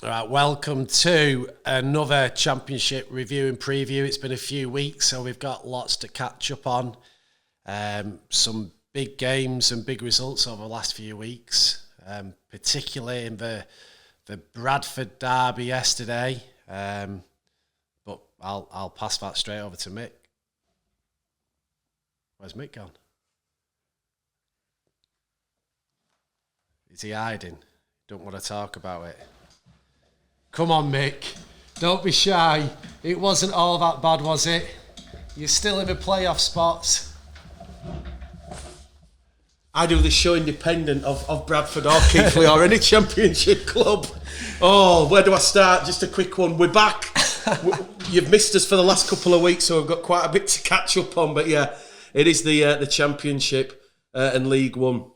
All right, welcome to another championship review and preview. It's been a few weeks, so we've got lots to catch up on. Some big games and big results over the last few weeks, particularly in the Bradford derby yesterday. But I'll pass that straight over to Mick. Where's Mick gone? Is he hiding? Don't want to talk about it. Come on, Mick. Don't be shy. It wasn't all that bad, was it? You're still in the playoff spots. I do this show independent of Bradford or Keighley or any championship club. Oh, where do I start? Just a quick one. We're back. You've missed us for the last couple of weeks, so we've got quite a bit to catch up on. But yeah, it is the championship and League One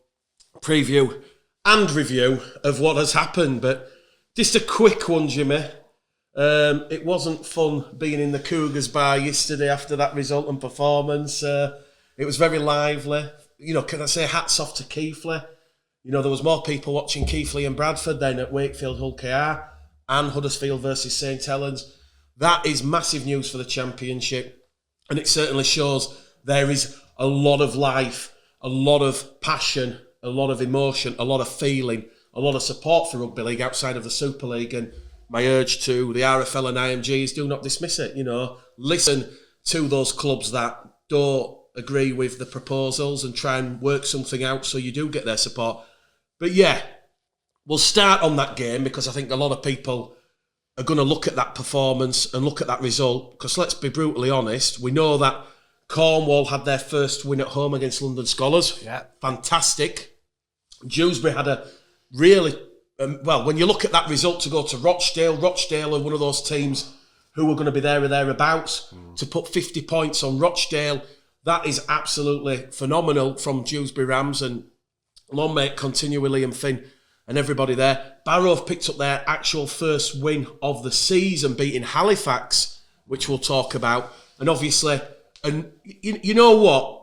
preview and review of what has happened. But just a quick one, Jimmy. It wasn't fun being in the Cougars bar yesterday after that result and performance. It was very lively. You know, can I say hats off to Keighley? You know, there was more people watching Keighley and Bradford than at Wakefield Hull KR and Huddersfield versus St Helens. That is massive news for the championship, and it certainly shows there is a lot of life, a lot of passion, a lot of emotion, a lot of feeling, a lot of support for Rugby League outside of the Super League. And my urge to the RFL and IMG is do not dismiss it. You know, listen to those clubs that don't agree with the proposals and try and work something out so you do get their support. But yeah, we'll start on that game because I think a lot of people are going to look at that performance and look at that result, because let's be brutally honest, we know that Cornwall had their first win at home against London Scholars. Yeah. Fantastic. Dewsbury had a really, when you look at that result to go to Rochdale are one of those teams who are going to be there or thereabouts. To put 50 points on Rochdale, that is absolutely phenomenal from Dewsbury Rams, and long may it continue with Liam Finn and everybody there. Barrow have picked up their actual first win of the season, beating Halifax, which we'll talk about. And obviously, and you know what?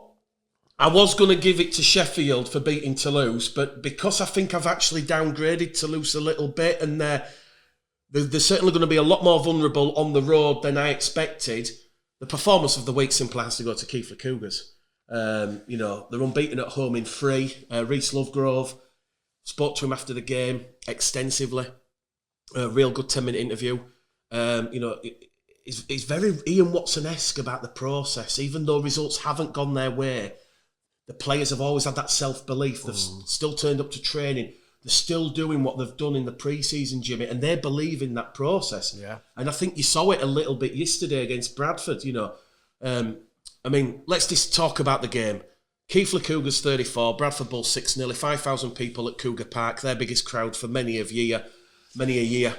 I was going to give it to Sheffield for beating Toulouse, but because I think I've actually downgraded Toulouse a little bit, and they're certainly going to be a lot more vulnerable on the road than I expected, the performance of the week simply has to go to Keighley Cougars. You know, they're unbeaten at home in 3. Rhys Lovegrove spoke to him after the game extensively. A real good 10-minute interview. You know, it's very Ian Watson-esque about the process. Even though results haven't gone their way, the players have always had that self-belief. They've still turned up to training. They're still doing what they've done in the pre-season, Jimmy, and they believe in that process. Yeah. And I think you saw it a little bit yesterday against Bradford, you know. I mean, let's just talk about the game. Keighley Cougars 34, Bradford Bulls 6, nearly 5,000 people at Cougar Park, their biggest crowd for many a year.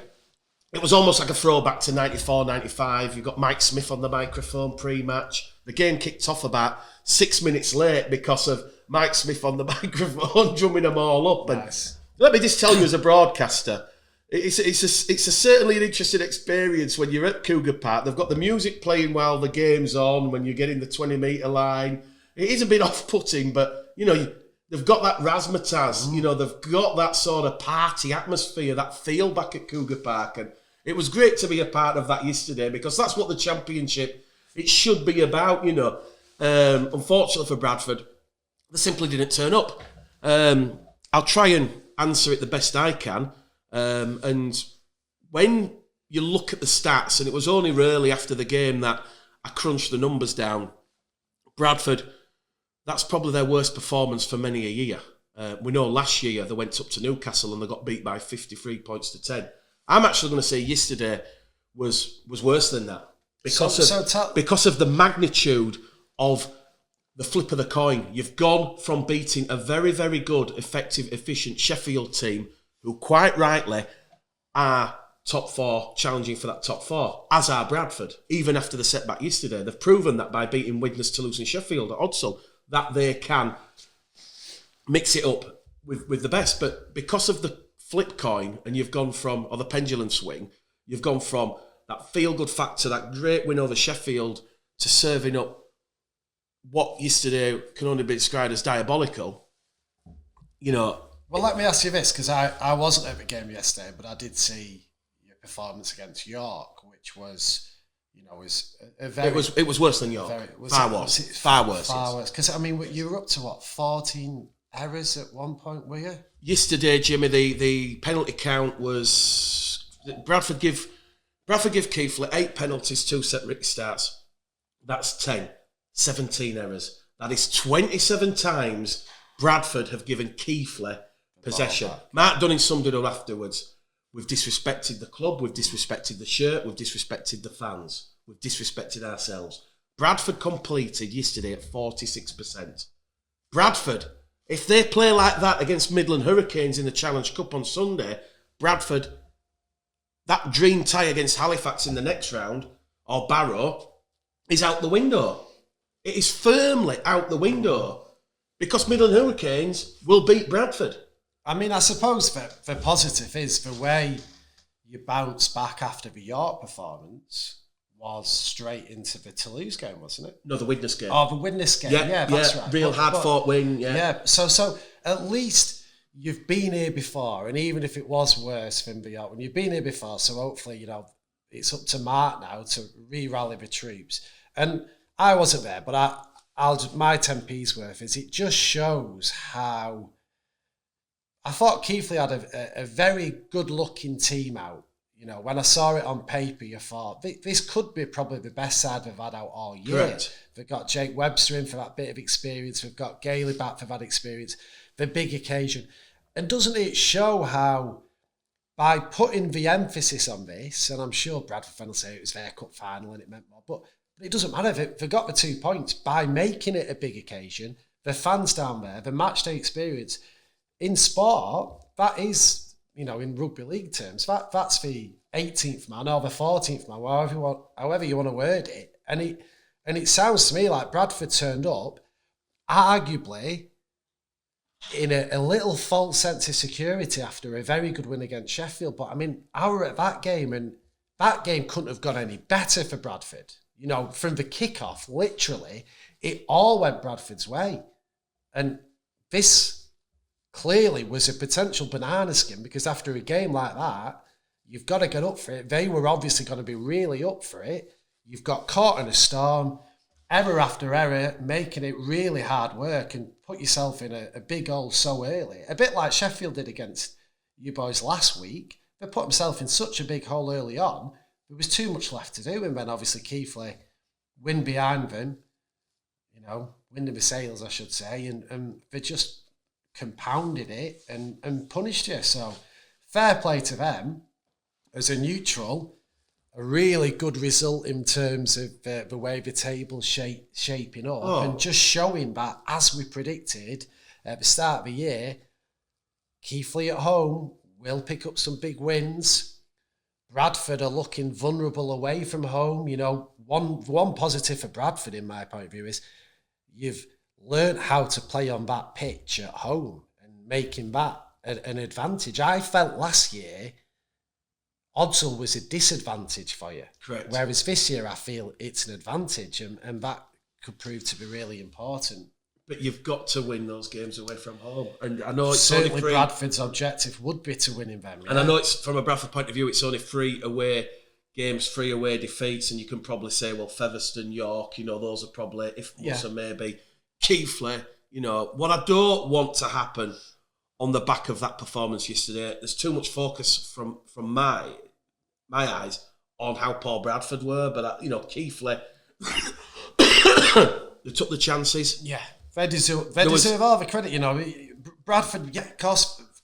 It was almost like a throwback to 94, 95. You've got Mike Smith on the microphone pre-match. The game kicked off about 6 minutes late because of Mike Smith on the microphone drumming them all up. Nice. And let me just tell you as a broadcaster, it's certainly an interesting experience when you're at Cougar Park. They've got the music playing while the game's on, when you're getting the 20-metre line. It is a bit off-putting, but, you know, they've got that razzmatazz. You know, they've got that sort of party atmosphere, that feel back at Cougar Park. And it was great to be a part of that yesterday, because that's what the championship, it should be about, you know. Unfortunately for Bradford, they simply didn't turn up. I'll try and answer it the best I can. And when you look at the stats, and it was only really after the game that I crunched the numbers down, Bradford, that's probably their worst performance for many a year. We know last year they went up to Newcastle and they got beat by 53 points to 10. I'm actually going to say yesterday was worse than that, because of the magnitude of the flip of the coin. You've gone from beating a very, very good, effective, efficient Sheffield team, who quite rightly are top 4, challenging for that top 4, as are Bradford. Even after the setback yesterday, they've proven that by beating Widnes, Toulouse and Sheffield at Odsal, that they can mix it up with the best. But because of the flip coin, and you've gone from, or the pendulum swing, you've gone from that feel-good factor, that great win over Sheffield, to serving up what yesterday can only be described as diabolical. You know. Well, let me ask you this, because I wasn't at the game yesterday, but I did see performance against York, which was, was a very... It was worse than York. Far worse. Far worse. Because, I mean, you were up to, 14 errors at one point, were you? Yesterday, Jimmy, the penalty count was... Bradford give Keighley 8 penalties, 2 set Ricky starts. That's 10. 17 errors. That is 27 times Bradford have given Keighley possession. Mark Dunning summed it up afterwards. We've disrespected the club, we've disrespected the shirt, we've disrespected the fans, we've disrespected ourselves. Bradford completed yesterday at 46%. Bradford, if they play like that against Midland Hurricanes in the Challenge Cup on Sunday, Bradford, that dream tie against Halifax in the next round, or Barrow, is out the window. It is firmly out the window because Midland Hurricanes will beat Bradford. I mean, I suppose the positive is the way you bounce back after the York performance was straight into the Toulouse game, wasn't it? No, the Widnes game. Oh, the Widnes game. Yeah, that's right. Real hard-fought win, yeah. Yeah, so at least you've been here before, and even if it was worse than the York, when you've been here before, so hopefully, it's up to Mark now to re-rally the troops. And I wasn't there, but my 10p's worth is it just shows how... I thought Keighley had a very good-looking team out. When I saw it on paper, you thought, this could be probably the best side they've had out all year. Correct. They've got Jake Webster in for that bit of experience. We've got Keighley back for that experience. The big occasion. And doesn't it show how, by putting the emphasis on this, and I'm sure Bradford fans will say it was their cup final and it meant more, but it doesn't matter. They got the 2 points by making it a big occasion. The fans down there, the match day experience. In sport, that is, in rugby league terms, that's the 18th man or the 14th man, however you want to word it. And it sounds to me like Bradford turned up, arguably, in a little false sense of security after a very good win against Sheffield. But, I mean, I were at that game, and that game couldn't have gone any better for Bradford. From the kickoff, literally, it all went Bradford's way. And this... clearly was a potential banana skin because after a game like that, you've got to get up for it. They were obviously going to be really up for it. You've got caught in a storm, error after error, making it really hard work and put yourself in a big hole so early. A bit like Sheffield did against you boys last week. They put themselves in such a big hole early on. There was too much left to do. And then obviously Keighley win behind them, wind in the sails, I should say. And they just compounded it and punished you. So fair play to them. As a neutral, a really good result in terms of the way the table's shaping up and just showing that, as we predicted at the start of the year, Keighley at home will pick up some big wins. Bradford are looking vulnerable away from home. One positive for Bradford, in my point of view, is you've learn how to play on that pitch at home and making that an advantage. I felt last year Odsal was a disadvantage for you. Correct. Whereas this year I feel it's an advantage and that could prove to be really important. But you've got to win those games away from home. And I know it's certainly only 3. Bradford's objective would be to win in them. And I know it's from a Bradford point of view, it's only 3 away games, 3 away defeats, and you can probably say, well, Featherstone, York, those are probably, if so maybe... Keighley, what I don't want to happen on the back of that performance yesterday, there's too much focus from my eyes on how poor Bradford were, but Keighley, they took the chances. Yeah, they deserve all the credit. Bradford, yeah, of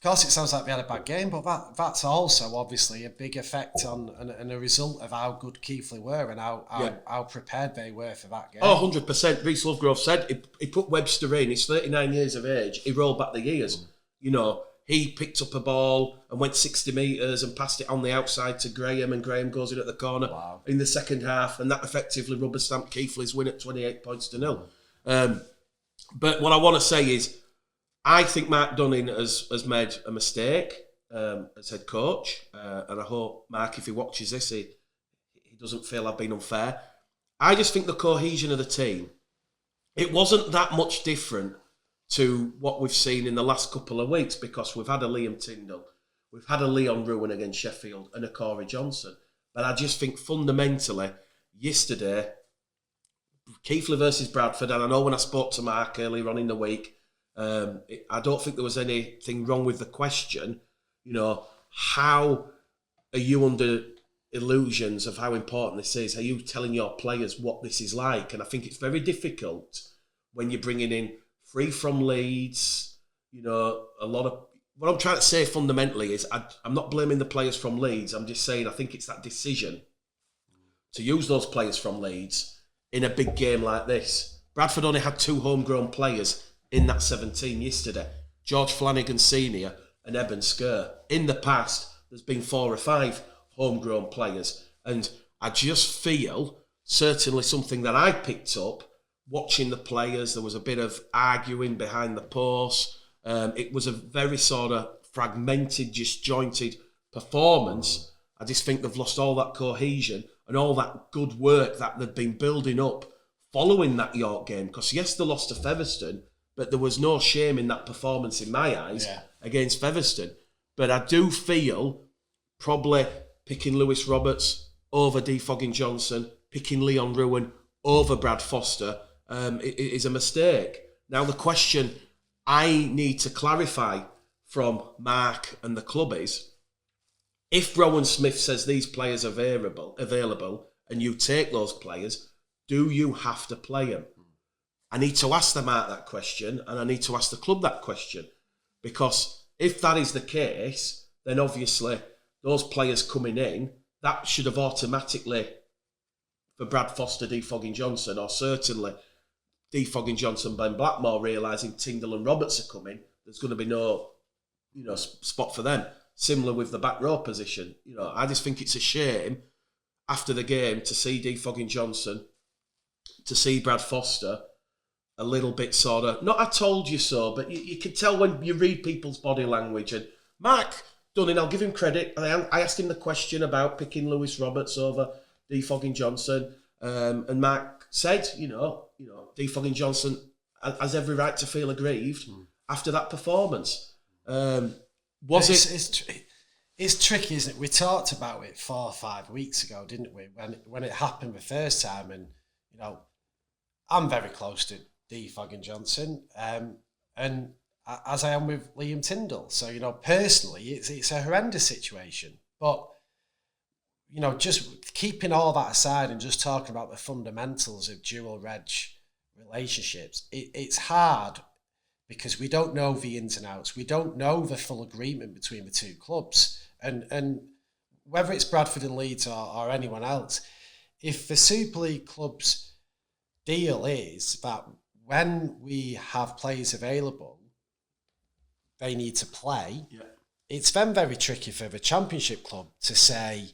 course, it sounds like they had a bad game, but that's also obviously a big effect on and a result of how good Keighley were and how prepared they were for that game. 100%. Reece Lovegrove said he put Webster in. He's 39 years of age. He rolled back the years. He picked up a ball and went 60 metres and passed it on the outside to Graham, and Graham goes in at the corner in the second half, and that effectively rubber stamped Keighley's win at 28 points to 0. But what I want to say is, I think Mark Dunning has made a mistake as head coach, and I hope, Mark, if he watches this, he doesn't feel I've been unfair. I just think the cohesion of the team, it wasn't that much different to what we've seen in the last couple of weeks, because we've had a Liam Tyndall, We've had a Leon Ruin against Sheffield and a Corey Johnson. But I just think fundamentally, yesterday, Keighley versus Bradford, and I know when I spoke to Mark earlier on in the week, I don't think there was anything wrong with the question. How are you under illusions of how important this is? Are you telling your players what this is like? And I think it's very difficult when you're bringing in free from Leeds. A lot of what I'm trying to say fundamentally is I'm not blaming the players from Leeds. I'm just saying I think it's that decision to use those players from Leeds in a big game like this. Bradford only had 2 homegrown players in that 17 yesterday. George Flanagan Senior and Eben Skir. In the past, there's been 4 or 5 homegrown players. And I just feel, certainly something that I picked up, watching the players, there was a bit of arguing behind the post. It was a very sort of fragmented, disjointed performance. I just think they've lost all that cohesion and all that good work that they've been building up following that York game. Because yes, they lost to Featherstone, but there was no shame in that performance in my eyes against Featherstone. But I do feel probably picking Lewis Roberts over Defogging Johnson, picking Leon Ruin over Brad Foster is a mistake. Now the question I need to clarify from Mark and the club is, if Rowan Smith says these players are available and you take those players, do you have to play them? I need to ask the Mark that question, and I need to ask the club that question. Because if that is the case, then obviously those players coming in, that should have automatically, for Brad Foster, Defogging Johnson, or certainly Defogging Johnson, Ben Blackmore realising Tyndall and Roberts are coming, there's going to be no spot for them. Similar with the back row position. I just think it's a shame after the game to see Defogging Johnson, to see Brad Foster a little bit sort of, not I told you so, but you can tell when you read people's body language. And Mark Dunning, I'll give him credit. I asked him the question about picking Lewis Roberts over Defogging Johnson, and Mark said, Defogging Johnson has every right to feel aggrieved after that performance. It's tricky, isn't it? We talked about it 4 or 5 weeks ago, didn't we? When it happened the first time, and I'm very close to Defogging Johnson, and as I am with Liam Tyndall. So personally, it's a horrendous situation. But just keeping all that aside and just talking about the fundamentals of dual reg relationships, it's hard because we don't know the ins and outs. We don't know the full agreement between the two clubs. And whether it's Bradford and Leeds or anyone else, if the Super League club's deal is that when we have players available, they need to play, it's then very tricky for the Championship club to say,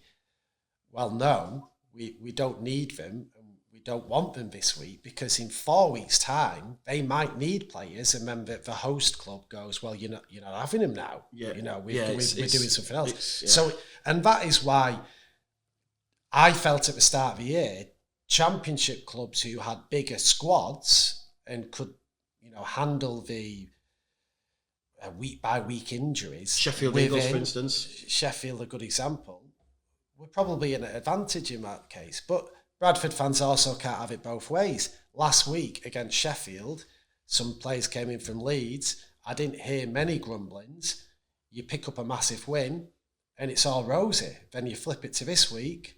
well, no, we don't need them and we don't want them this week, because in 4 weeks' time they might need players, and then the host club goes, well, you're not having them now. We're doing something else. So, and that is why I felt at the start of the year, Championship clubs who had bigger squads and could handle the week by week injuries. Sheffield Eagles, for instance. Sheffield, a good example. We're probably in an advantage in that case. But Bradford fans also can't have it both ways. Last week against Sheffield, some players came in from Leeds. I didn't hear many grumblings. You pick up a massive win and it's all rosy. Then you flip it to this week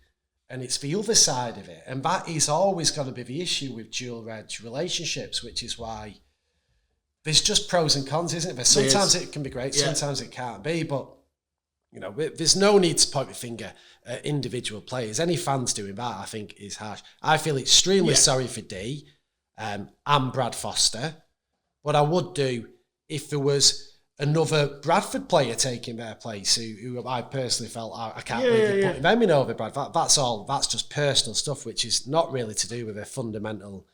and it's the other side of it. And that is always going to be the issue with dual reg relationships, which is why there's just pros and cons, isn't there? Sometimes it can be great, sometimes it can't be, but there's no need to point the finger at individual players. Any fans doing that, I think, is harsh. I feel extremely sorry for D and Brad Foster, but I would do if there was another Bradford player taking their place who I personally felt, I can't believe you're putting them in over Brad. That's all. That's just personal stuff, which is not really to do with a fundamental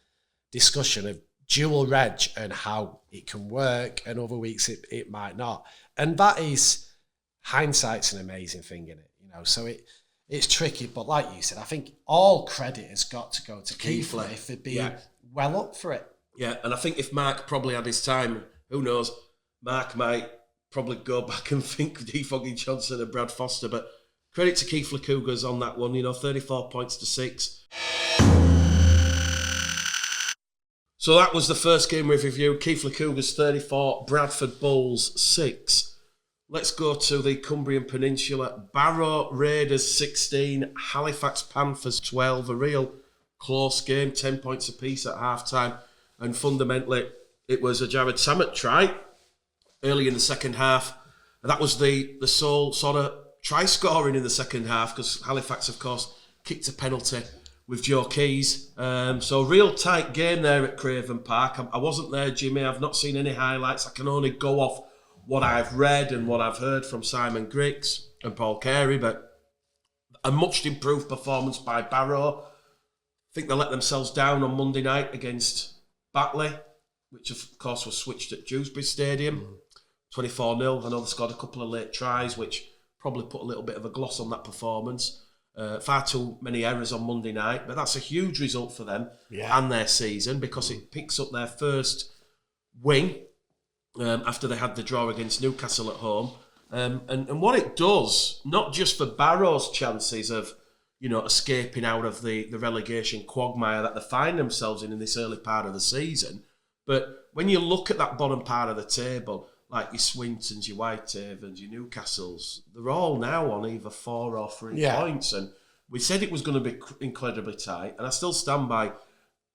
discussion of dual reg and how it can work, and other weeks it might not. And that is, hindsight's an amazing thing, in it, so it's tricky. But like you said, I think all credit has got to go to Keighley for being well up for it. Yeah, and I think if Mark probably had his time, who knows, Mark might probably go back and think Defogging Johnson and Brad Foster, but credit to Keighley Cougars on that one, 34 points to 6. So that was the first game we've reviewed. Keighley Cougars 34, Bradford Bulls 6. Let's go to the Cumbrian Peninsula. Barrow Raiders 16, Halifax Panthers 12. A real close game, 10 points apiece at half-time. And fundamentally, it was a Jared Samet try early in the second half. And that was the sole sort of try scoring in the second half, because Halifax, of course, kicked a penalty with Joe Keys. So real tight game there at Craven Park. I wasn't there, Jimmy. I've not seen any highlights. I can only go off what I've read and what I've heard from Simon Griggs and Paul Carey, but a much improved performance by Barrow. I think they let themselves down on Monday night against Batley, which of course was switched at Dewsbury Stadium. 24-0. I know they scored a couple of late tries, which probably put a little bit of a gloss on that performance. Far too many errors on Monday night, but that's a huge result for them and their season, because it picks up their first win after they had the draw against Newcastle at home. And what it does, not just for Barrow's chances of escaping out of the relegation quagmire that they find themselves in this early part of the season, but when you look at that bottom part of the table, like your Swintons, your Whitehavens, your Newcastles, they're all now on either 4 or 3 points. And we said it was going to be incredibly tight, and I still stand by,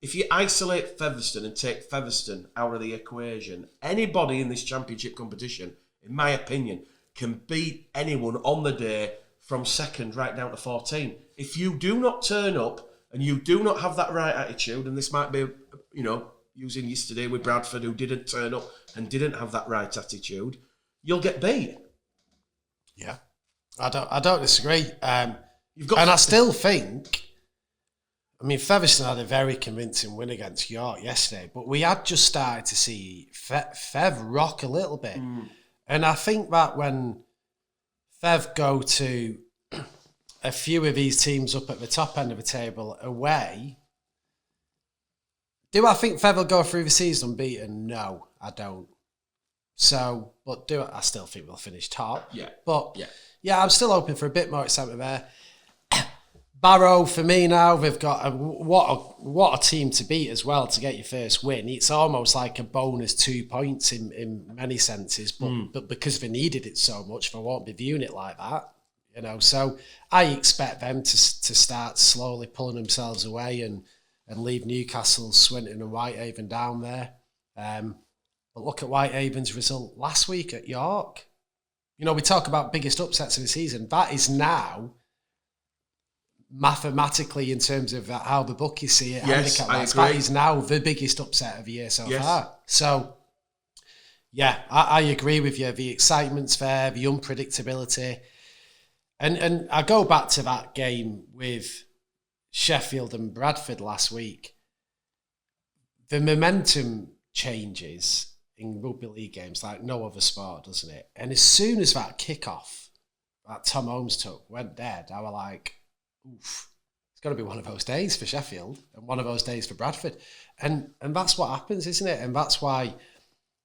if you isolate Featherstone and take Featherstone out of the equation, anybody in this championship competition, in my opinion, can beat anyone on the day from second right down to 14. If you do not turn up and you do not have that right attitude, and this might be, using yesterday with Bradford, who didn't turn up and didn't have that right attitude, you'll get beat. Yeah, I don't disagree. I still think, Featherstone had a very convincing win against York yesterday, but we had just started to see Fev rock a little bit. And I think that when Fev go to a few of these teams up at the top end of the table away, do I think Fev will go through the season unbeaten? No, I don't. So, but I still think we'll finish top. Yeah. But, I'm still hoping for a bit more excitement there. Barrow, for me now, they've got what a team to beat as well to get your first win. It's almost like a bonus 2 points in many senses, but because they needed it so much, they won't be viewing it like that. So I expect them to start slowly pulling themselves away and leave Newcastle, Swinton and Whitehaven down there. But look at Whitehaven's result last week at York. We talk about biggest upsets of the season. That is now, mathematically, in terms of how the bookies see it, handicap-wise, that is now the biggest upset of the year so far. So, I agree with you. The excitement's there, the unpredictability. And I go back to that game with Sheffield and Bradford last week. The momentum changes in rugby league games like no other sport, doesn't it? And as soon as that kickoff that Tom Holmes took went dead, I was like, oof, it's got to be one of those days for Sheffield and one of those days for Bradford. And that's what happens, isn't it? And that's why,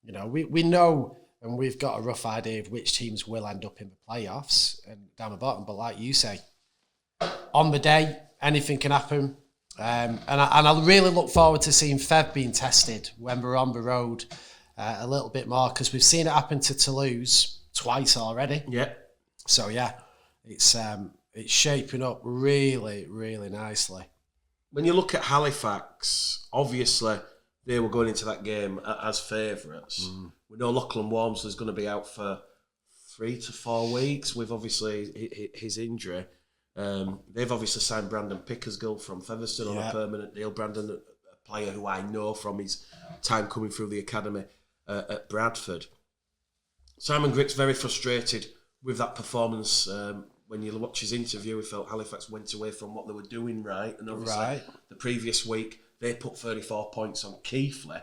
we know and we've got a rough idea of which teams will end up in the playoffs and down the bottom. But like you say, on the day, anything can happen. And I really look forward to seeing Fev being tested when we're on the road a little bit more, because we've seen it happen to Toulouse twice already. Yeah. So, it's shaping up really, really nicely. When you look at Halifax, obviously they were going into that game as favourites. We know Lachlan Walmsley's going to be out for 3 to 4 weeks with obviously his injury. They've obviously signed Brandon Pickersgill from Featherstone on a permanent deal. Brandon, a player who I know from his time coming through the academy at Bradford. Simon Griggs very frustrated with that performance. When you watch his interview, he felt Halifax went away from what they were doing right. And obviously the previous week, they put 34 points on Keighley.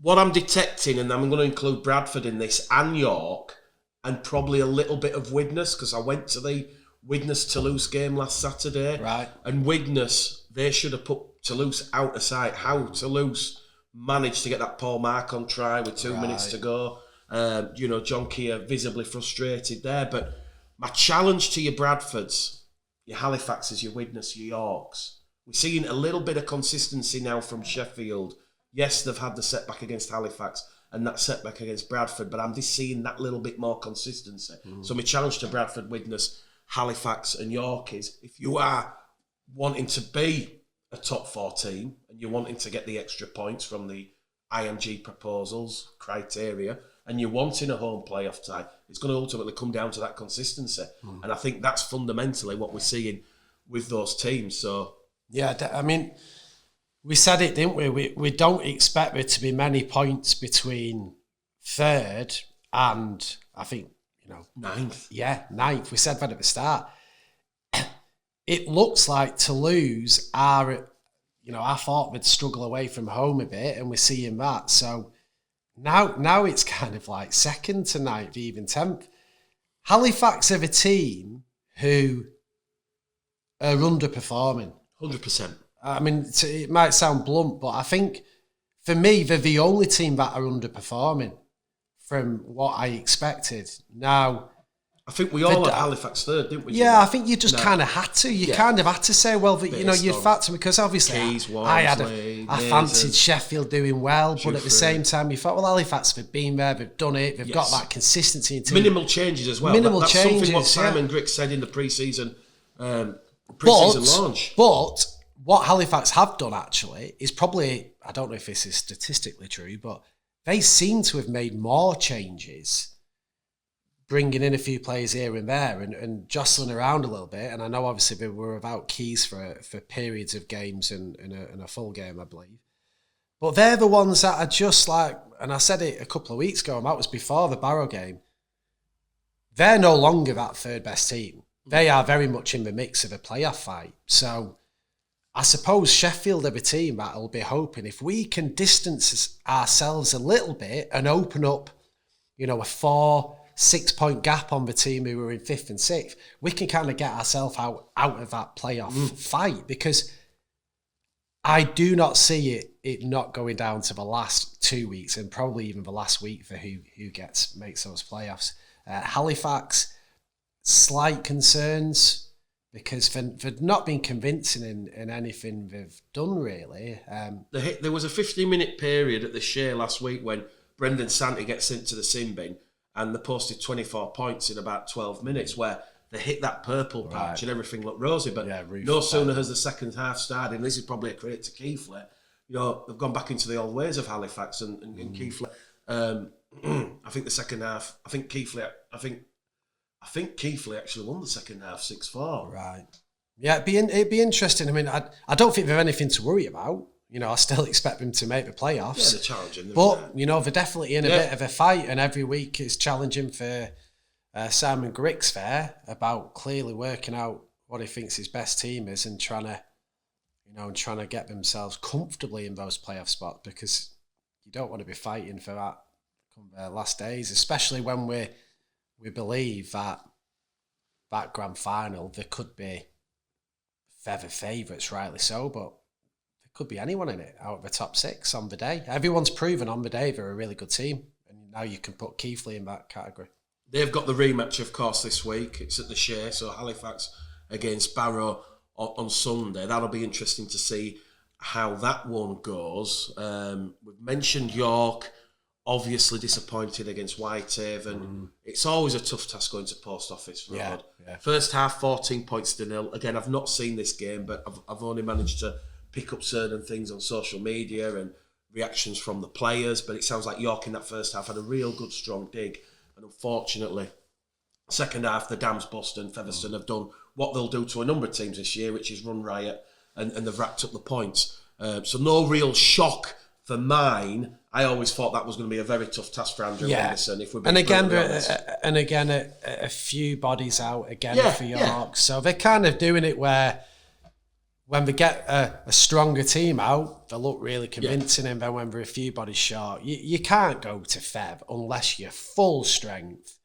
What I'm detecting, and I'm going to include Bradford in this, and York, and probably a little bit of Widnes, because I went to the Widnes-Toulouse game last Saturday. Right. And Widnes, they should have put Toulouse out of sight. How Toulouse managed to get that Paul Marcon try with 2 minutes to go. John Keir visibly frustrated there. But my challenge to your Bradfords, your Halifaxes, your Widnes, your Yorks, we're seeing a little bit of consistency now from Sheffield. Yes, they've had the setback against Halifax and that setback against Bradford, but I'm just seeing that little bit more consistency. So my challenge to Bradford, Widnes, Halifax and York is, if you are wanting to be a top 4 team and you're wanting to get the extra points from the IMG proposals, criteria, and you're wanting a home playoff tie, it's going to ultimately come down to that consistency. And I think that's fundamentally what we're seeing with those teams. So, yeah, I mean, we said it, didn't we? We don't expect there to be many points between 3rd and, I think, 9th. Yeah, 9th. We said that at the start. It looks like Toulouse are, I thought they'd struggle away from home a bit, and we're seeing that. So now it's kind of like 2nd to 9th, even 10th. Halifax are a team who are underperforming. 100%. I mean, it might sound blunt, but I think for me, they're the only team that are underperforming from what I expected. Now, I think we all had Halifax 3rd, didn't we? Yeah, I think you just kind of had to. You kind of had to say, well, you'd factor, because obviously I fancied Sheffield doing well, but at the same time, you thought, well, Halifax have been there, they've done it, they've got that consistency. Minimal changes as well. That's changes, something what Simon Griggs said in the pre-season launch. But what Halifax have done actually is probably, I don't know if this is statistically true, but they seem to have made more changes, bringing in a few players here and there and jostling around a little bit. And I know obviously they were without Keys for periods of games and a full game, I believe. But they're the ones that are just like, and I said it a couple of weeks ago, and that was before the Barrow game, they're no longer that 3rd best team. They are very much in the mix of a playoff fight. So I suppose Sheffield are a team that will be hoping, if we can distance ourselves a little bit and open up, a 4-6 point gap on the team who were in 5th and 6th, we can kind of get ourselves out of that playoff fight, because I do not see it not going down to the last 2 weeks and probably even the last week for who makes those playoffs. Halifax, slight concerns because they've not been convincing in anything they've done, really. There was a 15-minute period at the Shea last week when Brendan Santee gets sent to the sin bin and they posted 24 points in about 12 minutes, where they hit that purple patch and everything looked rosy. But no sooner has the second half started, and this is probably a credit to Keighley, they've gone back into the old ways of Halifax and Keighley. I think the second half, I think Keighley actually won the second half 6-4. Right. Yeah, it'd be interesting. I mean, I don't think they've anything to worry about. I still expect them to make the playoffs. Yeah, they're challenging. But, they're definitely in a bit of a fight, and every week is challenging for Simon Griggs there about clearly working out what he thinks his best team is and trying to get themselves comfortably in those playoff spots, because you don't want to be fighting for that come the last days, especially when we believe that grand final, there could be feather favourites, rightly so, but there could be anyone in it out of the top 6 on the day. Everyone's proven on the day they're a really good team, and now you can put Keighley in that category. They've got the rematch, of course, this week. It's at the Shea, so Halifax against Barrow on Sunday. That'll be interesting to see how that one goes. We've mentioned York, obviously disappointed against Whitehaven. It's always a tough task going to Post Office Road. Yeah. First half, 14 points to 0. Again, I've not seen this game, but I've only managed to pick up certain things on social media and reactions from the players. But it sounds like York in that first half had a real good, strong dig. And unfortunately, second half, the Dams, Boston, Featherstone have done what they'll do to a number of teams this year, which is run riot, and they've racked up the points. So no real shock for mine. I always thought that was going to be a very tough task for Andrew Henderson. If we're being again, a few bodies out again for York. Yeah. So they're kind of doing it where when they get a stronger team out, they look really convincing, and then when they're a few bodies short, you can't go to Fev unless you're full strength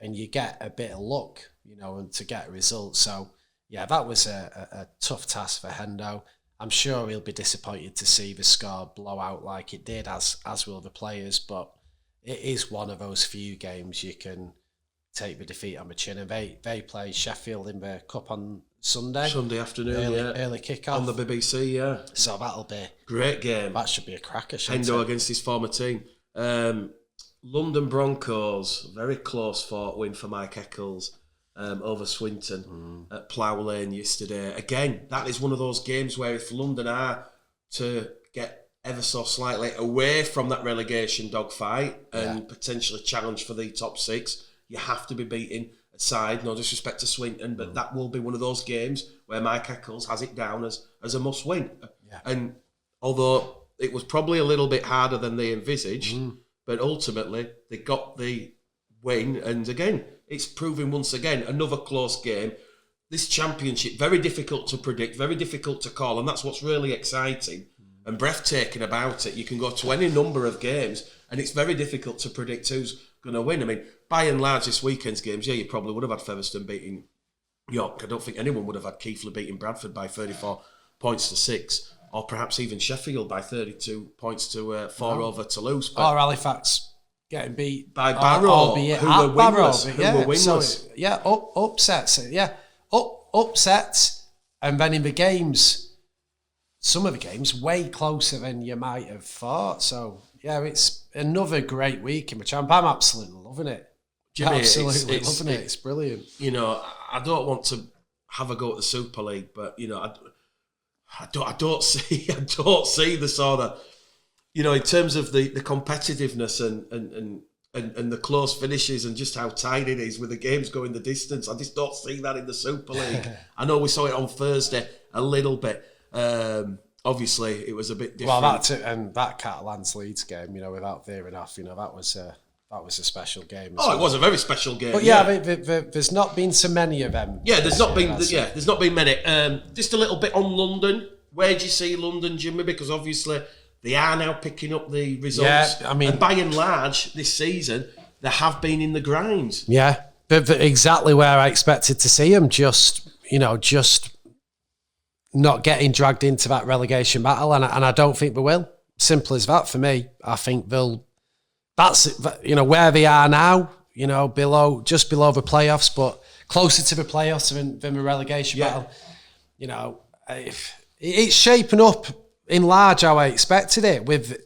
and you get a bit of luck, and to get a result. So yeah, that was a tough task for Hendo. I'm sure he'll be disappointed to see the score blow out like it did, as will the players, but it is one of those few games you can take the defeat on the chin. And they play Sheffield in the Cup on Sunday afternoon, early kick-off. On the BBC, yeah. So that'll be... Great game. That should be a cracker, shouldn't Hendo it? against his former team. London Broncos, very close fought win for Mike Eccles over Swinton at Plough Lane yesterday. Again, that is one of those games where if London are to get ever so slightly away from that relegation dogfight and potentially challenge for the top 6, you have to be beating a side, no disrespect to Swinton, but that will be one of those games where Mike Eccles has it down as a must-win. Yeah. And although it was probably a little bit harder than they envisaged, but ultimately they got the win. And again, it's proving once again another close game. This championship, very difficult to predict, very difficult to call, and that's what's really exciting and breathtaking about it. You can go to any number of games, and it's very difficult to predict who's going to win. I mean, by and large, this weekend's games, you probably would have had Featherstone beating York. I don't think anyone would have had Keighley beating Bradford by 34 points to 6, or perhaps even Sheffield by 32 points to 4 over Toulouse. Or Halifax getting beat by Barrow, who were winless. So, upsets. Upsets, and then in the games, some of the games way closer than you might have thought. So yeah, it's another great week in the champ. I'm absolutely loving it. Jimmy, absolutely loving it. It's brilliant. You know, I don't want to have a go at the Super League, but you know, I don't see the sort of, you know, in terms of the competitiveness and the close finishes and just how tight it is with the games going the distance. I just don't see that in the Super League. I know we saw it on Thursday a little bit. Obviously, it was a bit different. Well, that Catalans-Leeds game, you know, without veering off, you know, that was a special game. It was a very special game. But there's not been so many of them. Yeah, there's not been many. Just a little bit on London. Where do you see London, Jimmy? Because obviously they are now picking up the results. Yeah, I mean, and by and large, this season they have been in the grind. Yeah, but exactly where I expected to see them. Just not getting dragged into that relegation battle, and I don't think they will. Simple as that for me. I think they'll. That's, you know, where they are now. You know, just below the playoffs, but closer to the playoffs than the relegation battle. You know, it's shaping up in large how I expected it. With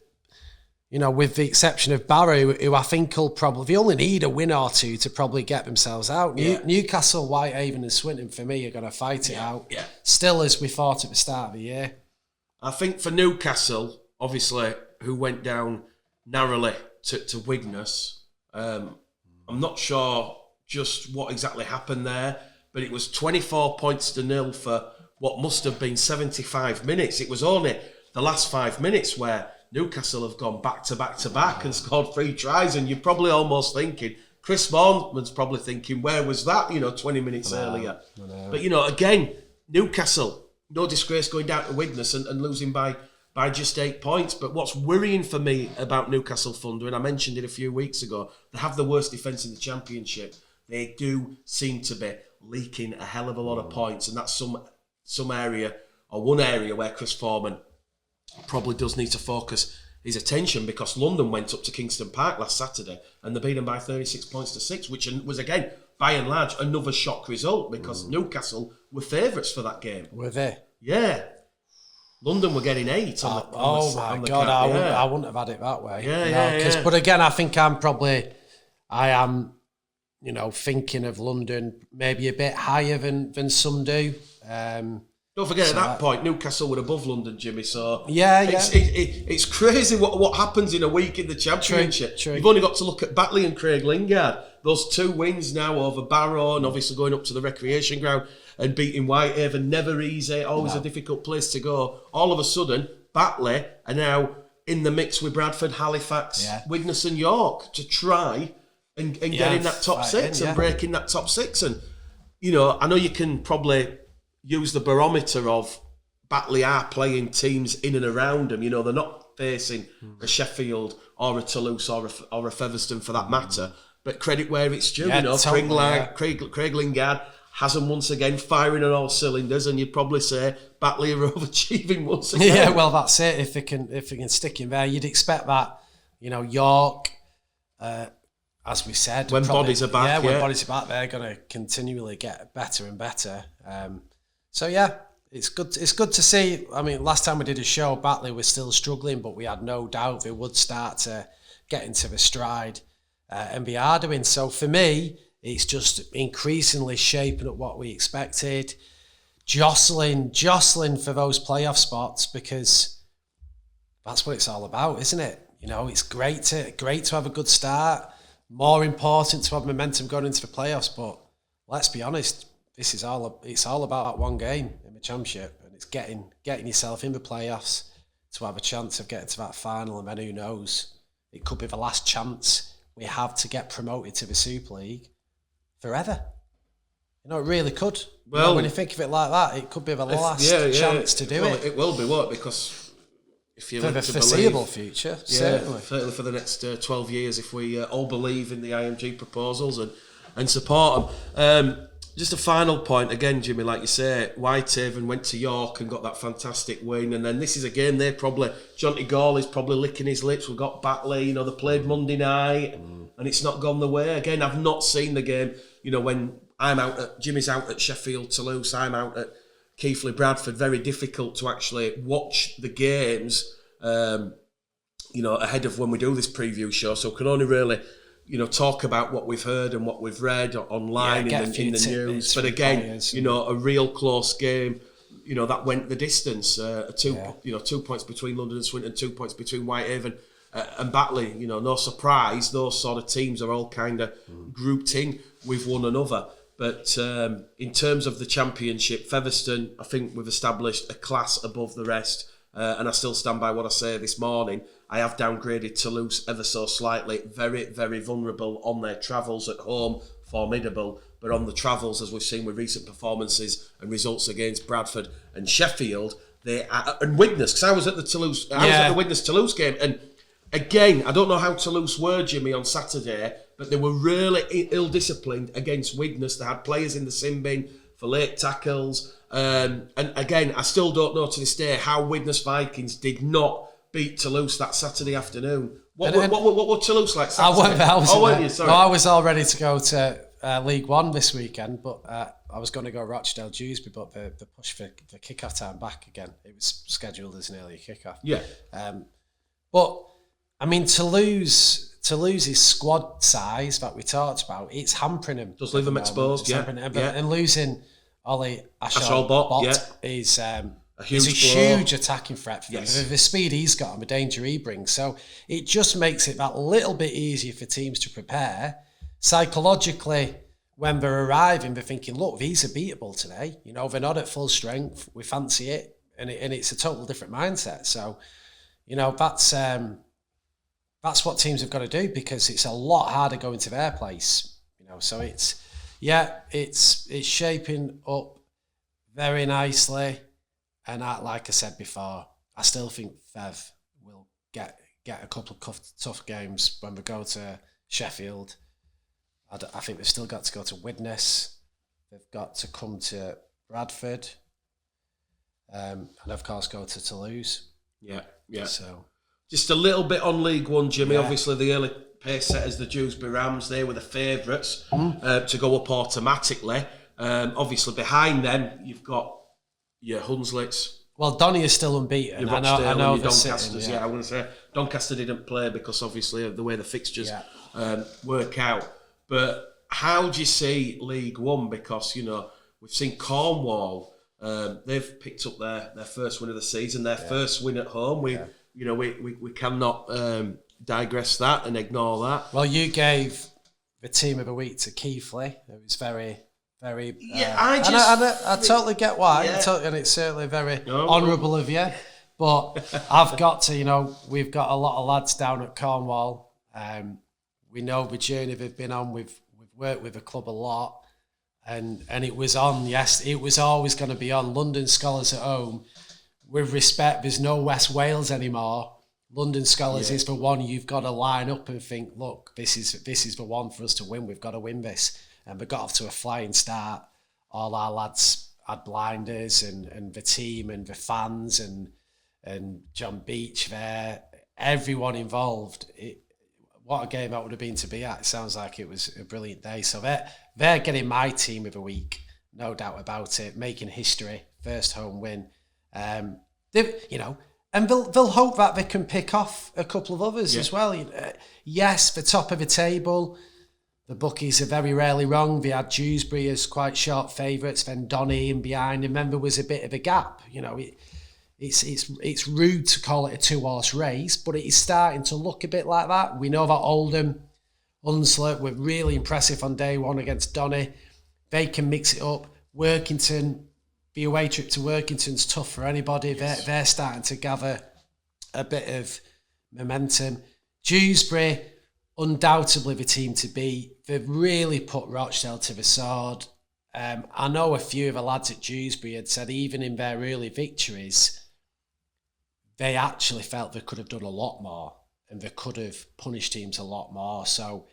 the exception of Barrow, who I think will probably, they only need a win or two to probably get themselves out. Newcastle, Whitehaven and Swinton, for me, are going to fight it out. Yeah. Still as we thought at the start of the year. I think for Newcastle, obviously, who went down narrowly to Widnes, I'm not sure just what exactly happened there, but it was 24 points to 0 for what must have been 75 minutes. It was only the last 5 minutes where Newcastle have gone back to back to back and scored 3 tries, and you're probably almost thinking, Chris Bourneman's probably thinking, where was that, 20 minutes earlier? But, again, Newcastle, no disgrace going down to Widnes and losing by just 8 points. But what's worrying for me about Newcastle Thunder, and I mentioned it a few weeks ago, they have the worst defence in the Championship. They do seem to be leaking a hell of a lot of points, and that's some area, or one area where Chris Foreman probably does need to focus his attention, because London went up to Kingston Park last Saturday and they beat them by 36 points to 6, which was, again, by and large, another shock result, because Newcastle were favourites for that game. Were they? Yeah. London were getting 8 on my God, I wouldn't have had it that way. Yeah. But again, I think I am thinking of London maybe a bit higher than some do. Don't forget, at that point, Newcastle were above London, Jimmy. So it's crazy what happens in a week in the Championship. True. You've only got to look at Batley and Craig Lingard. Those 2 wins now over Barrow, and obviously going up to the recreation ground and beating Whitehaven. Never easy, always a difficult place to go. All of a sudden, Batley are now in the mix with Bradford, Halifax, Widnes and York to try and get in that top 6 and break in that top 6. And, I know you can probably use the barometer of Batley are playing teams in and around them. They're not facing a Sheffield or a Toulouse or a Featherstone for that matter. But credit where it's due. Craig Lingard has them once again firing on all cylinders, and you'd probably say Batley are overachieving once again. Yeah, well, that's it. If they can stick in there, you'd expect that. York as we said, when bodies are back, when bodies are back, they're going to continually get better and better. So yeah, it's good. It's good to see. I mean, last time we did a show, Batley was still struggling, but we had no doubt they would start to get into the stride and be harder. So for me, it's just increasingly shaping up what we expected, jostling for those playoff spots, because that's what it's all about, isn't it? You know, it's great to have a good start. More important to have momentum going into the playoffs, but let's be honest, it's all about that one game in the championship, and it's getting yourself in the playoffs to have a chance of getting to that final, and then who knows, it could be the last chance we have to get promoted to the Super League forever. You know, it really could. Well, you know, when you think of it like that, it could be the last chance to do it. It will be, what? Because if you for the foreseeable future, certainly for the next 12 years, if we all believe in the IMG proposals and support them. Just a final point again, Jimmy, like you say, Whitehaven went to York and got that fantastic win, and then this is a game Jonty Gawley's probably licking his lips. We've got Batley, you know, they played Monday night and it's not gone the way. Again, I've not seen the game, you know, when Jimmy's out at Sheffield, Toulouse, I'm out at Keighley, Bradford. Very difficult to actually watch the games, you know, ahead of when we do this preview show. So can only really, you know, talk about what we've heard and what we've read online in the news. But again, you know, a real close game, you know, that went the distance. 2 points between London and Swinton, 2 points between Whitehaven and Batley. You know, no surprise, those sort of teams are all kind of grouped in with one another. But in terms of the championship, Featherstone, I think we've established a class above the rest. And I still stand by what I say this morning. I have downgraded Toulouse ever so slightly. Very, very vulnerable on their travels. At home, formidable. But on the travels, as we've seen with recent performances and results against Bradford and Sheffield, and Widnes, because I was at the Widnes-Toulouse game. And again, I don't know how Toulouse were, Jimmy, on Saturday, but they were really ill-disciplined against Widnes. They had players in the sin bin for late tackles. And again, I still don't know to this day how Widnes Vikings did not beat Toulouse that Saturday afternoon. What were Toulouse like Saturday? I was all ready to go to League One this weekend, but I was going to go Rochdale Dewsbury, but the push for the kick-off time back again. It was scheduled as an earlier kick-off. Yeah. But, I mean, Toulouse's squad size that we talked about, it's hampering them. Does leave them exposed, And losing Ollie Ashall-Bott is a huge attacking threat for them. The speed he's got and the danger he brings. So it just makes it that little bit easier for teams to prepare. Psychologically, when they're arriving, they're thinking, look, these are beatable today. You know, they're not at full strength. We fancy it. And it's a total different mindset. So, you know, that's what teams have got to do, because it's a lot harder going to their place. You know, so it's shaping up very nicely. And like I said before, I still think Fev will get a couple of tough games when we go to Sheffield. I think they've still got to go to Widnes. They've got to come to Bradford. And of course go to Toulouse. Yeah. So just a little bit on League One, Jimmy. Yeah. Obviously the early pace setters, the Dewsbury Rams, they were the favourites to go up automatically. Obviously behind them, you've got your Hunslets. Well, Donny is still unbeaten. I know Doncasters. I want to say Doncaster didn't play because obviously of the way the fixtures work out. But how do you see League One? Because, you know, we've seen Cornwall. They've picked up their first win of the season, their first win at home. We cannot digress that and ignore that. Well, you gave the team of the week to Keighley. It was very, I totally get why, and it's certainly very honourable of you. But I've got to, you know, we've got a lot of lads down at Cornwall. We know the journey they've been on. We've worked with the club a lot, and it was on. Yes, it was always going to be on. London Scholars at home. With respect, there's no West Wales anymore. London Scholars is the one you've got to line up and think, look, this is the one for us to win. We've got to win this. And we got off to a flying start. All our lads had blinders, and the team and the fans and John Beach there, everyone involved. what a game that would have been to be at. It sounds like it was a brilliant day. So they're getting my team of the week, no doubt about it, making history, first home win. And they'll hope that they can pick off a couple of others as well. Yes, the top of the table, the bookies are very rarely wrong. They had Dewsbury as quite short favourites, then Donny in behind, and then there was a bit of a gap. It's rude to call it a two-horse race, but it is starting to look a bit like that. We know that Oldham, Hunslet were really impressive on day one against Donny. They can mix it up. Workington, the away trip to Workington's tough for anybody. Yes. They're starting to gather a bit of momentum. Dewsbury, undoubtedly the team to beat. They've really put Rochdale to the sword. I know a few of the lads at Dewsbury had said even in their early victories, they actually felt they could have done a lot more and they could have punished teams a lot more. So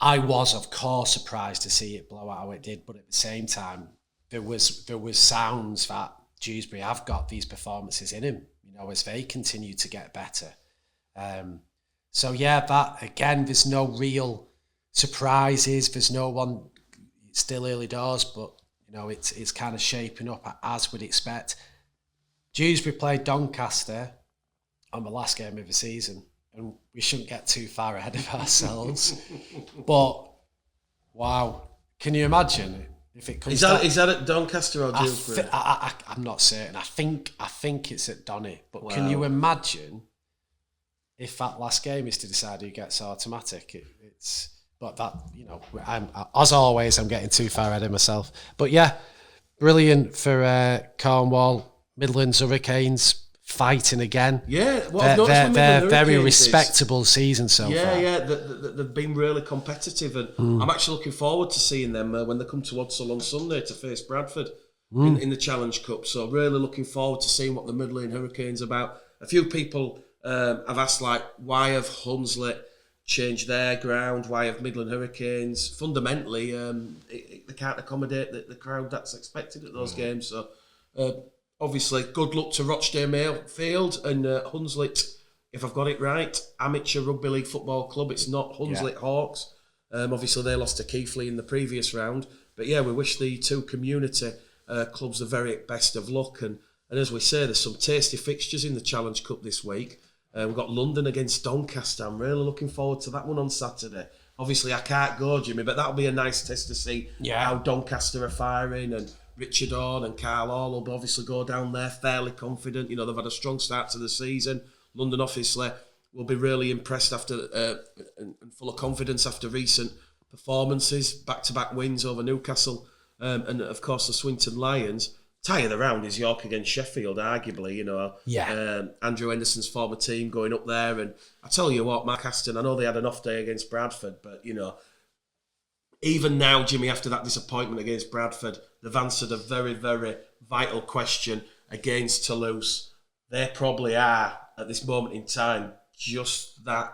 I was, of course, surprised to see it blow out how it did, but at the same time, there was sounds that Dewsbury have got these performances in him, as they continue to get better. So that again, there's no real surprises. There's no one. It's still early doors, but it's kind of shaping up as we'd expect. Dewsbury played Doncaster on the last game of the season, and we shouldn't get too far ahead of ourselves. But wow, can you imagine if it comes? Is that at Doncaster or Dewsbury? I'm not certain. I think it's at Donny. But Can you imagine if that last game is to decide who gets automatic? But that I'm as always I'm getting too far ahead of myself. But yeah, brilliant for Cornwall. Midlands Hurricanes fighting again. Yeah, they're very respectable season so far. Yeah, they've been really competitive, and I'm actually looking forward to seeing them when they come to Odsal on Sunday to face Bradford in the Challenge Cup. So really looking forward to seeing what the Midland Hurricanes are about. A few people have asked, why have Hunslet changed their ground? Why have Midland Hurricanes? Fundamentally, they can't accommodate the crowd that's expected at those games. So obviously, good luck to Rochdale Mayfield and Hunslet, if I've got it right, Amateur Rugby League Football Club. It's not Hunslet Hawks. Obviously, they lost to Keighley in the previous round. But yeah, we wish the two community clubs the very best of luck. And as we say, there's some tasty fixtures in the Challenge Cup this week. We've got London against Doncaster. I'm really looking forward to that one on Saturday. Obviously, I can't go, Jimmy, but that'll be a nice test to see how Doncaster are firing, and Richard Orne and Carl Hall will obviously go down there fairly confident. They've had a strong start to the season. London, obviously, will be really impressed after and full of confidence after recent performances, back-to-back wins over Newcastle, and of course the Swinton Lions. Tie of the round is York against Sheffield, arguably. Andrew Henderson's former team going up there, and I tell you what, Mark Aston, I know they had an off day against Bradford, but even now, Jimmy, after that disappointment against Bradford, they've answered a very, very vital question against Toulouse. They probably are, at this moment in time, just that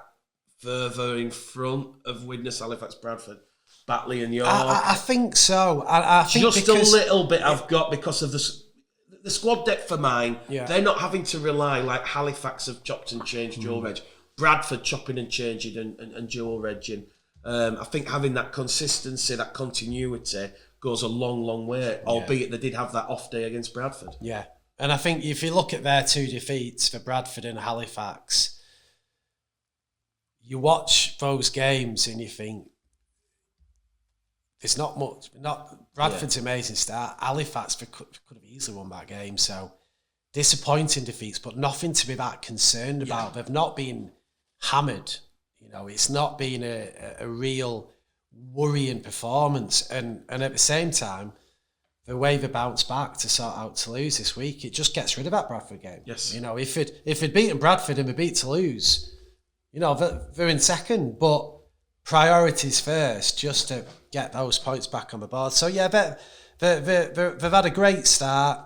further in front of Widnes, Halifax, Bradford, Batley and York. I think so. I think just a little bit I've got because of the squad depth for mine. Yeah. They're not having to rely like Halifax have chopped and changed dual reg. Bradford chopping and changing and dual regging. I think having that consistency, that continuity goes a long, long way, albeit they did have that off day against Bradford. Yeah. And I think if you look at their two defeats for Bradford and Halifax, you watch those games and you think, there's not much. Bradford's amazing start. Halifax could have easily won that game. So disappointing defeats, but nothing to be that concerned about. They've not been hammered. It's not been a real worrying performance. And at the same time, the way they bounce back to sort out Toulouse this week, it just gets rid of that Bradford game. Yes. If they'd beaten Bradford and they beat Toulouse, they're in second. But priorities first, just to get those points back on the board. So yeah, they've had a great start.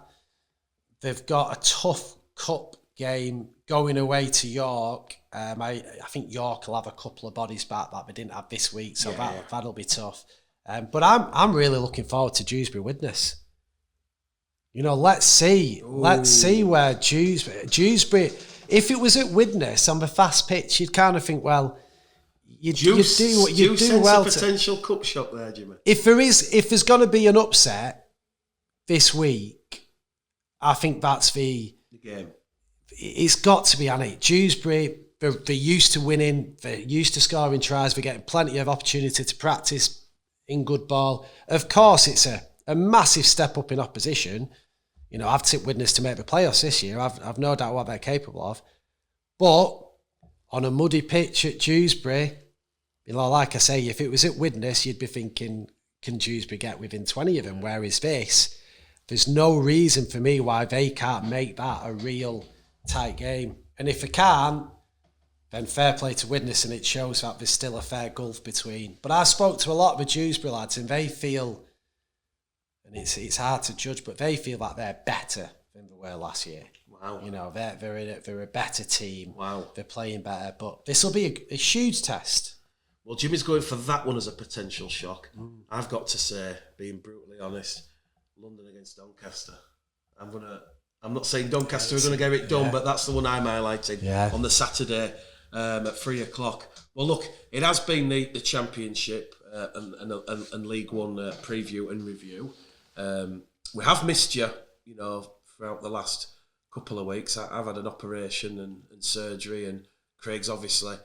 They've got a tough cup game going away to York. I think York will have a couple of bodies back that they didn't have this week, so that'll be tough. But I'm really looking forward to Dewsbury Widnes. Let's see where Dewsbury. If it was at Widnes on the fast pitch, you'd kind of think, well, you do well. Potential cup shot there, Jimmy. If there's going to be an upset this week, I think that's the game. It's got to be, Annie. Dewsbury, they're used to winning. They're used to scoring tries. They're getting plenty of opportunity to practice in good ball. Of course, it's a massive step up in opposition. You know, I've tipped Widnes to make the playoffs this year. I've no doubt what they're capable of. But on a muddy pitch at Dewsbury, you know, like I say, if it was at Widnes, you'd be thinking, can Dewsbury get within 20 of them? Whereas this, there's no reason for me why they can't make that a real tight game. And if they can't, then fair play to Widnes, and it shows that there's still a fair gulf between. But I spoke to a lot of the Dewsbury lads, and they feel, and it's hard to judge, but they feel that they're better than they were last year. Wow. You know, they're a better team. Wow. They're playing better, but this will be a huge test. Well, Jimmy's going for that one as a potential shock. I've got to say, being brutally honest, London against Doncaster. I'm not saying Doncaster are going to get it done, but that's the one I'm highlighting on the Saturday at 3:00. Well, look, it has been the Championship and League One preview and review. We have missed you, you know, throughout the last couple of weeks. I've had an operation and surgery, and Craig's obviously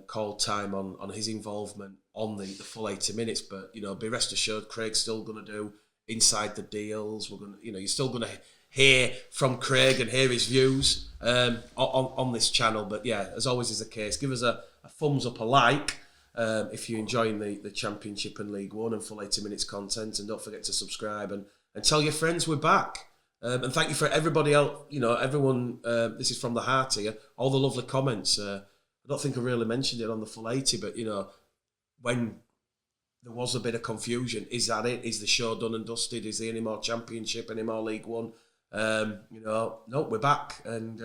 called time on his involvement on the full 80 minutes. But, you know, be rest assured, Craig's still going to do inside the deals. We're going to, you know, you're still going to hear from Craig and hear his views on this channel. But yeah, as always is the case, give us a thumbs up, a like if you're enjoying the Championship and League One and full 80 minutes content, and don't forget to subscribe and tell your friends we're back. And thank you for everybody else, you know, everyone, this is from the heart here, all the lovely comments. I don't think I really mentioned it on the full 80, but, you know, when there was a bit of confusion, is that it? Is the show done and dusted? Is there any more Championship, any more League One? You know, no, we're back, and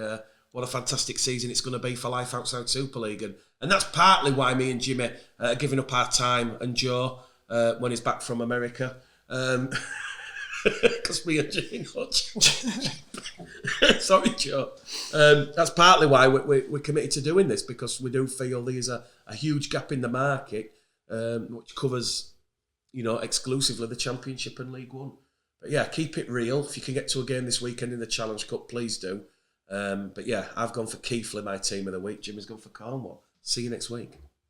what a fantastic season it's going to be for life outside Super League, and that's partly why me and Jimmy are giving up our time, and Joe when he's back from America, because me and Jimmy sorry Joe, that's partly why we're committed to doing this, because we do feel there's a huge gap in the market which covers, you know, exclusively the Championship and League One. But yeah, keep it real. If you can get to a game this weekend in the Challenge Cup, please do. But yeah, I've gone for Keighley, my team of the week. Jimmy's gone for Cornwall. See you next week.